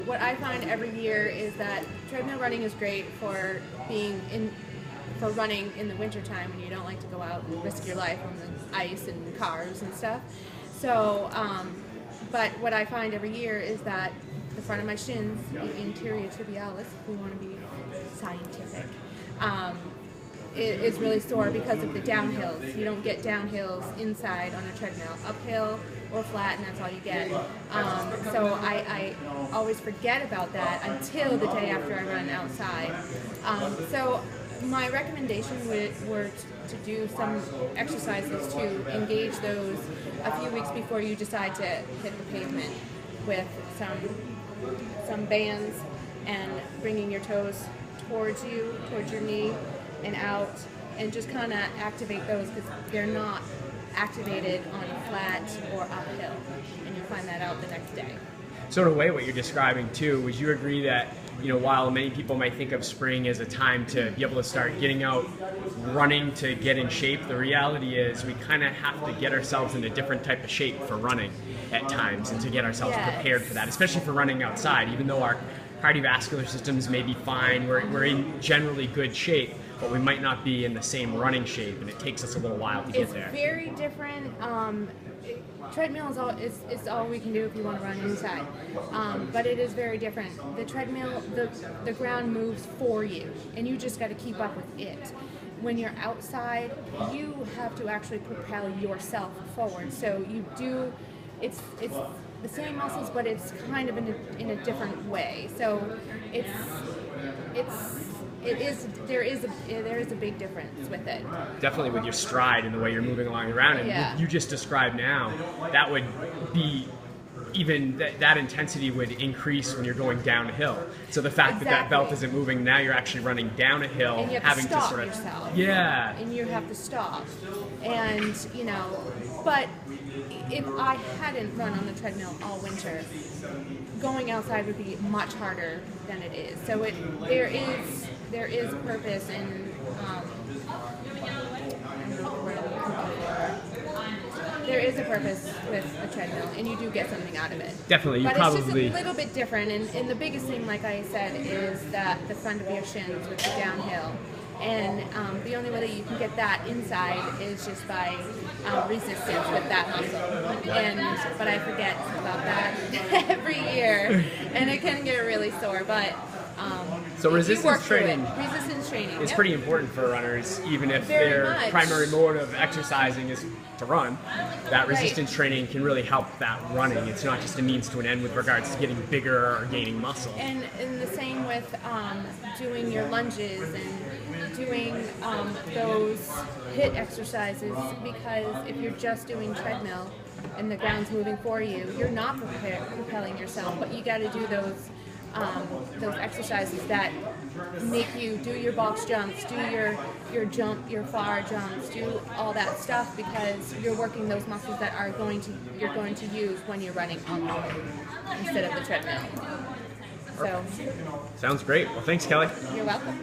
What I find every year is that treadmill running is great for running in the wintertime when you don't like to go out and risk your life on the ice and cars and stuff. So, but what I find every year is that the front of my shins, the anterior tibialis, if we want to be scientific, it is really sore because of the downhills. You don't get downhills inside on a treadmill. Uphill or flat, and that's all you get. So I always forget about that until the day after I run outside. So my recommendation were to do some exercises to engage those a few weeks before you decide to hit the pavement, with some bands and bringing your toes towards your knee and out, and just kind of activate those because they're not activated on flat or uphill, and you'll find that out the next day. So in a way, what you're describing too, would you agree that, while many people might think of spring as a time to be able to start getting out running to get in shape, the reality is we kind of have to get ourselves in a different type of shape for running at times, and to get ourselves prepared for that, especially for running outside. Even though our cardiovascular systems may be fine, we're in generally good shape, but we might not be in the same running shape, and it takes us a little while to get there. It's very different. Treadmill is all we can do if you want to run inside, but it is very different. The treadmill, the ground moves for you, and you just got to keep up with it. When you're outside, you have to actually propel yourself forward. So you do, it's the same muscles, but it's kind of in a different way. So there is a big difference with it. Definitely with your stride and the way you're moving along around, and what you just described now, that would be even that intensity would increase when you're going down a hill. So the fact that that belt isn't moving, now you're actually running down a hill, and you have having to stop sort of yourself. And you have to stop, and but if I hadn't run on the treadmill all winter, going outside would be much harder than it is. So there is purpose in there is a purpose with a treadmill, and you do get something out of it. Definitely, But it's just a little bit different, and the biggest thing, like I said, is that the front of your shins with the downhill. And the only way that you can get that inside is just by resistance with that muscle. But I forget about that every year, and it can get really sore. But so resistance training is pretty important for runners, even if their primary mode of exercising is to run. That resistance training can really help that running. It's not just a means to an end with regards to getting bigger or gaining muscle. And the same with doing your lunges and doing those HIIT exercises, because if you're just doing treadmill and the ground's moving for you, you're not propelling yourself, but you got to do those exercises that make you do your box jumps, do your far jumps, do all that stuff, because you're working those muscles that you're going to use when you're running on the road instead of the treadmill. So sounds great. Well, thanks, Kelly. You're welcome.